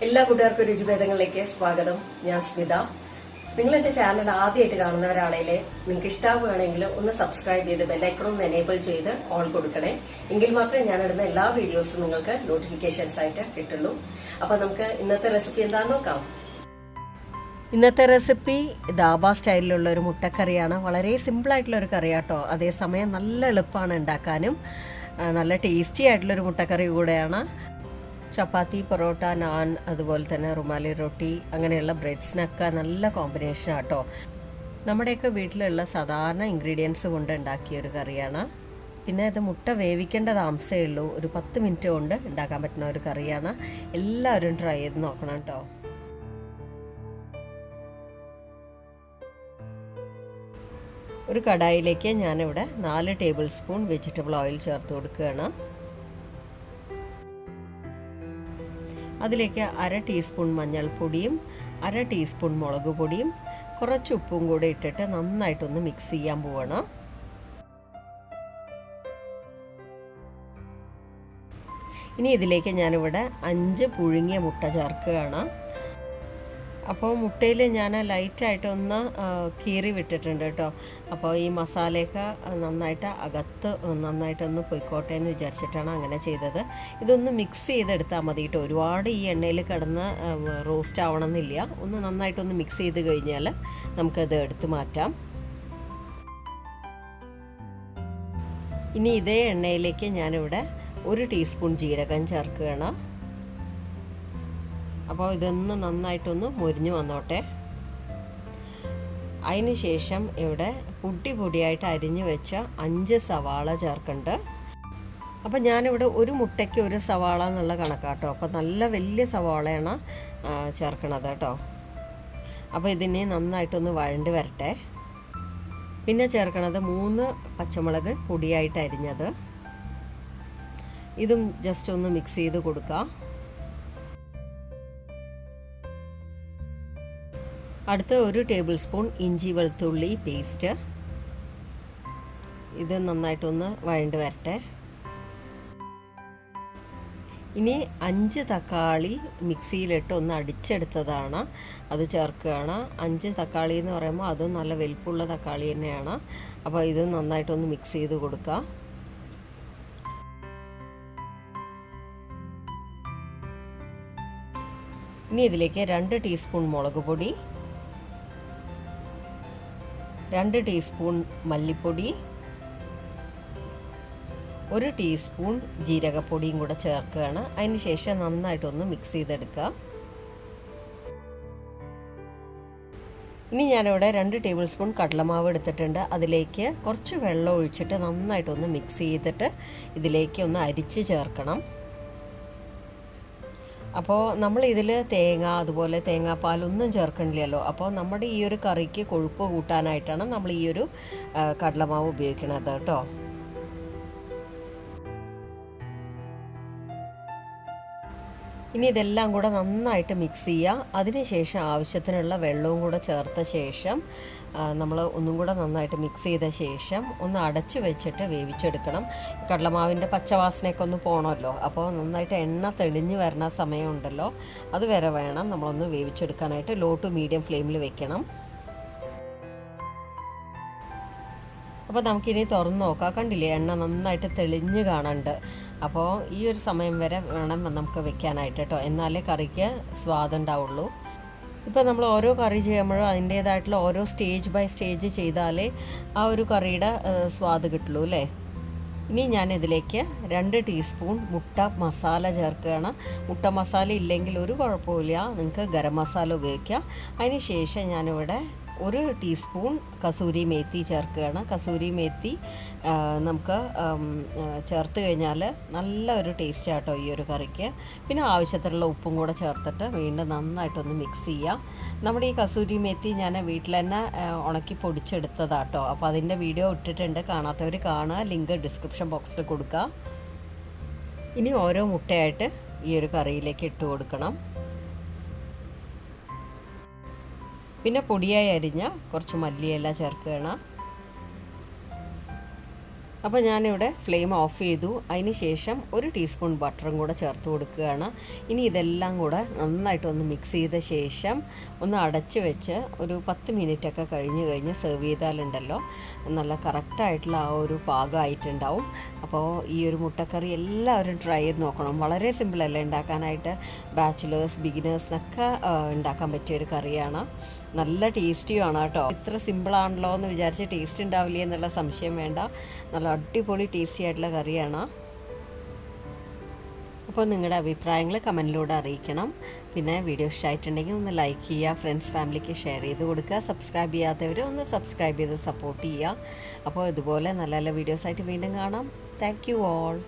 എല്ലാ കൂട്ടുകാർക്കും രുചിഭേദങ്ങളിലേക്ക് സ്വാഗതം. ഞാൻ സ്മിത. നിങ്ങൾ എന്റെ ചാനൽ ആദ്യമായിട്ട് കാണുന്നവരാണെങ്കിൽ നിങ്ങൾക്ക് ഇഷ്ടമാവുകയാണെങ്കിൽ ഒന്ന് സബ്സ്ക്രൈബ് ചെയ്ത് ബെല്ലൈക്കൺ ഒന്ന് എനേബിൾ ചെയ്ത് ഓൾ കൊടുക്കണേ. എങ്കിൽ മാത്രമേ ഞാൻ ഇടുന്ന എല്ലാ വീഡിയോസും നിങ്ങൾക്ക് നോട്ടിഫിക്കേഷൻസ് ആയിട്ട് കിട്ടുള്ളൂ. അപ്പൊ നമുക്ക് ഇന്നത്തെ റെസിപ്പി എന്താണെന്ന് നോക്കാം. ഇന്നത്തെ റെസിപ്പി ദാബ സ്റ്റൈലിലുള്ള ഒരു മുട്ടക്കറിയാണ്. വളരെ സിമ്പിളായിട്ടുള്ള ഒരു കറിയാട്ടോ. അതേസമയം നല്ല എളുപ്പമാണ് ഉണ്ടാക്കാനും. നല്ല ടേസ്റ്റി ആയിട്ടുള്ളൊരു മുട്ടക്കറി കൂടെയാണ്. ചപ്പാത്തി, പൊറോട്ട, നാൻ, അതുപോലെ തന്നെ റുമാലി റൊട്ടി അങ്ങനെയുള്ള ബ്രെഡ്സിനൊക്കെ നല്ല കോമ്പിനേഷനാണ് കേട്ടോ. നമ്മുടെയൊക്കെ വീട്ടിലുള്ള സാധാരണ ഇൻഗ്രീഡിയൻസ് കൊണ്ട് ഉണ്ടാക്കിയ ഒരു കറിയാണ്. പിന്നെ ഇത് മുട്ട വേവിക്കേണ്ട താമസമേ ഉള്ളൂ. ഒരു 10 മിനിറ്റ് കൊണ്ട് ഉണ്ടാക്കാൻ പറ്റുന്ന ഒരു കറിയാണ്. എല്ലാവരും ട്രൈ ചെയ്ത് നോക്കണം കേട്ടോ. ഒരു കടായിലേക്ക് ഞാനിവിടെ 4 ടേബിൾ സ്പൂൺ വെജിറ്റബിൾ ഓയിൽ ചേർത്ത് കൊടുക്കുകയാണ്. അതിലേക്ക് 1/2 ടീസ്പൂൺ മഞ്ഞൾപ്പൊടിയും 1/2 ടീസ്പൂൺ മുളക് പൊടിയും കുറച്ച് ഉപ്പും കൂടെ ഇട്ടിട്ട് നന്നായിട്ടൊന്ന് മിക്സ് ചെയ്യാൻ പോവാണ്. ഇനി ഇതിലേക്ക് ഞാനിവിടെ 5 പുഴുങ്ങിയ മുട്ട ചേർക്കുകയാണ്. അപ്പോൾ മുട്ടയിൽ ഞാൻ ലൈറ്റായിട്ടൊന്ന് കീറി വിട്ടിട്ടുണ്ട് കേട്ടോ. അപ്പോൾ ഈ മസാലയൊക്കെ നന്നായിട്ട് അകത്ത് നന്നായിട്ടൊന്ന് പൊയ്ക്കോട്ടെ എന്ന് വിചാരിച്ചിട്ടാണ് അങ്ങനെ ചെയ്തത്. ഇതൊന്ന് മിക്സ് ചെയ്തെടുത്താൽ മതി കേട്ടോ. ഒരുപാട് ഈ എണ്ണയിൽ കിടന്ന് റോസ്റ്റ് ആവണമെന്നില്ല. ഒന്ന് നന്നായിട്ടൊന്ന് മിക്സ് ചെയ്ത് കഴിഞ്ഞാൽ നമുക്കത് എടുത്ത് മാറ്റാം. ഇനി ഇതേ എണ്ണയിലേക്ക് ഞാനിവിടെ 1 ടീസ്പൂൺ ജീരകം ചേർക്കുകയാണ്. അപ്പോൾ ഇതൊന്ന് നന്നായിട്ടൊന്ന് മുരിഞ്ഞു വന്നോട്ടെ. അതിന് ശേഷം ഇവിടെ പൊടിയായിട്ട് അരിഞ്ഞു വെച്ച 5 സവാള ചേർക്കുന്നുണ്ട്. അപ്പോൾ ഞാനിവിടെ ഒരു മുട്ടയ്ക്ക് 1 സവാള എന്നുള്ള കണക്കാട്ടോ. അപ്പോൾ നല്ല വലിയ സവാളയാണ് ചേർക്കണത് കേട്ടോ. അപ്പോൾ ഇതിനെ നന്നായിട്ടൊന്ന് വഴണ്ട് വരട്ടെ. പിന്നെ ചേർക്കണത് 3 പച്ചമുളക് പൊടിയായിട്ട് അരിഞ്ഞത്. ഇതും ജസ്റ്റ് ഒന്ന് മിക്സ് ചെയ്ത് കൊടുക്കാം. അടുത്ത 1 ടേബിൾ സ്പൂൺ ഇഞ്ചി വെളുത്തുള്ളി പേസ്റ്റ്. ഇത് നന്നായിട്ടൊന്ന് വഴണ്ട് വരട്ടെ. ഇനി 5 തക്കാളി മിക്സിയിലിട്ട് ഒന്ന് അടിച്ചെടുത്തതാണ്, അത് ചേർക്കുകയാണ്. 5 തക്കാളി എന്ന് പറയുമ്പോൾ അത് നല്ല വലിപ്പമുള്ള തക്കാളി തന്നെയാണ്. അപ്പോൾ ഇത് നന്നായിട്ടൊന്ന് മിക്സ് ചെയ്ത് കൊടുക്കുക. ഇനി ഇതിലേക്ക് 2 ടീസ്പൂൺ മുളക് പൊടി, 2 ടീസ്പൂൺ മല്ലിപ്പൊടി, 1 ടീസ്പൂൺ ജീരകപ്പൊടിയും കൂടെ ചേർക്കുകയാണ്. അതിന് ശേഷം നന്നായിട്ടൊന്ന് മിക്സ് ചെയ്തെടുക്കുക. ഇനി ഞാനിവിടെ 2 ടേബിൾ സ്പൂൺ കടലമാവ് എടുത്തിട്ടുണ്ട്. അതിലേക്ക് കുറച്ച് വെള്ളം ഒഴിച്ചിട്ട് നന്നായിട്ടൊന്ന് മിക്സ് ചെയ്തിട്ട് ഇതിലേക്ക് ഒന്ന് അരിച്ച് ചേർക്കണം. അപ്പോൾ നമ്മൾ ഇതിൽ തേങ്ങ അതുപോലെ തേങ്ങാപ്പാലൊന്നും ചേർക്കണില്ലല്ലോ. അപ്പോൾ നമ്മുടെ ഈ ഒരു കറിക്ക് കൊഴുപ്പ് കൂട്ടാനായിട്ടാണ് നമ്മൾ ഈ ഒരു കടലമാവ് ഉപയോഗിക്കുന്നത് കേട്ടോ. ഇനി ഇതെല്ലാം കൂടെ നന്നായിട്ട് മിക്സ് ചെയ്യുക. അതിനുശേഷം ആവശ്യത്തിനുള്ള വെള്ളവും കൂടെ ചേർത്ത ശേഷം നമ്മൾ ഒന്നും കൂടെ നന്നായിട്ട് മിക്സ് ചെയ്ത ശേഷം ഒന്ന് അടച്ച് വെച്ചിട്ട് വേവിച്ചെടുക്കണം. കടലമാവിൻ്റെ പച്ചവാസനയൊക്കെ ഒന്ന് പോകണമല്ലോ. അപ്പോൾ നന്നായിട്ട് എണ്ണ തെളിഞ്ഞ് വരുന്ന സമയമുണ്ടല്ലോ, അതുവരെ വേണം നമ്മളൊന്ന് വേവിച്ചെടുക്കാനായിട്ട്. ലോ ടു മീഡിയം ഫ്ലെയിമിൽ വെക്കണം. അപ്പോൾ നമുക്കിനി തുറന്ന് നോക്കാം. കണ്ടില്ലേ, എണ്ണ നന്നായിട്ട് തെളിഞ്ഞ് കാണുന്നുണ്ട്. അപ്പോൾ ഈ ഒരു സമയം വരെ വേണം നമുക്ക് വെക്കാനായിട്ട് കേട്ടോ. എന്നാലേ കറിക്ക് സ്വാദുണ്ടാവുള്ളൂ. ഇപ്പോൾ നമ്മൾ ഓരോ കറി ചെയ്യുമ്പോഴും അതിൻ്റേതായിട്ടുള്ള ഓരോ സ്റ്റേജ് ബൈ സ്റ്റേജ് ചെയ്താലേ ആ ഒരു കറിയുടെ സ്വാദ് കിട്ടുള്ളൂ അല്ലേ. ഇനി ഞാനിതിലേക്ക് 2 ടീസ്പൂൺ മുട്ട മസാല ചേർക്കുകയാണ്. മുട്ട മസാല ഇല്ലെങ്കിൽ ഒരു കുഴപ്പമില്ല, നിങ്ങൾക്ക് ഗരം മസാല ഉപയോഗിക്കാം. അതിന് ശേഷം ഞാനിവിടെ 1 ടീസ്പൂൺ കസൂരി മേത്തി ചേർക്കുകയാണ്. കസൂരി മേത്തി നമുക്ക് ചേർത്ത് കഴിഞ്ഞാൽ നല്ല ഒരു ടേസ്റ്റ് ആട്ടോ ഈ ഒരു കറിക്ക്. പിന്നെ ആവശ്യത്തിനുള്ള ഉപ്പും കൂടെ ചേർത്തിട്ട് വീണ്ടും നന്നായിട്ടൊന്ന് മിക്സ് ചെയ്യാം. നമ്മുടെ ഈ കസൂരി മേത്തി ഞാൻ വീട്ടിൽ തന്നെ ഉണക്കി പൊടിച്ചെടുത്തതാട്ടോ. അപ്പോൾ അതിൻ്റെ വീഡിയോ ഇട്ടിട്ടുണ്ട്, കാണാത്തവർ കാണുക. ലിങ്ക് ഡിസ്ക്രിപ്ഷൻ ബോക്സിൽ കൊടുക്കുക. ഇനി ഓരോ മുട്ടയായിട്ട് ഈ ഒരു കറിയിലേക്ക് ഇട്ട് കൊടുക്കണം. പിന്നെ പൊടിയായി അരിഞ്ഞ കുറച്ച് മല്ലിയില ചേർക്കുകയാണ്. അപ്പോൾ ഞാനിവിടെ ഫ്ലെയിം ഓഫ് ചെയ്തു. അതിന് ശേഷം 1 ടീസ്പൂൺ ബട്ടറും കൂടെ ചേർത്ത് കൊടുക്കുകയാണ്. ഇനി ഇതെല്ലാം കൂടെ നന്നായിട്ടൊന്ന് മിക്സ് ചെയ്ത ശേഷം ഒന്ന് അടച്ച് വെച്ച് ഒരു 10 മിനിറ്റൊക്കെ കഴിഞ്ഞ് സെർവ് ചെയ്താലുണ്ടല്ലോ നല്ല കറക്റ്റായിട്ടുള്ള ആ ഒരു പാകമായിട്ടുണ്ടാവും. അപ്പോൾ ഈ ഒരു മുട്ടക്കറി എല്ലാവരും ട്രൈ ചെയ്ത് നോക്കണം. വളരെ സിമ്പിളല്ലേ ഉണ്ടാക്കാനായിട്ട്. ബാച്ചിലേഴ്സ് ബിഗിനേഴ്സിനൊക്കെ ഉണ്ടാക്കാൻ പറ്റിയൊരു കറിയാണ്. നല്ല ടേസ്റ്റിയുമാണ് കേട്ടോ. ഇത്ര സിമ്പിളാണല്ലോ എന്ന് വിചാരിച്ച് ടേസ്റ്റ് ഉണ്ടാവില്ലേ എന്നുള്ള സംശയം വേണ്ട. നല്ല അടിപൊളി ടേസ്റ്റി ആയിട്ടുള്ള കറിയാണ്. അപ്പോൾ നിങ്ങളുടെ അഭിപ്രായങ്ങൾ കമൻറ്റിലൂടെ അറിയിക്കണം. പിന്നെ വീഡിയോ ഇഷ്ടമായിട്ടുണ്ടെങ്കിൽ ഒന്ന് ലൈക്ക് ചെയ്യുക, ഫ്രണ്ട്സ് ഫാമിലിക്ക് ഷെയർ ചെയ്ത് കൊടുക്കുക. സബ്സ്ക്രൈബ് ചെയ്യാത്തവർ ഒന്ന് സബ്സ്ക്രൈബ് ചെയ്ത് സപ്പോർട്ട് ചെയ്യുക. അപ്പോൾ ഇതുപോലെ നല്ല നല്ല വീഡിയോസായിട്ട് വീണ്ടും കാണാം. Thank you all.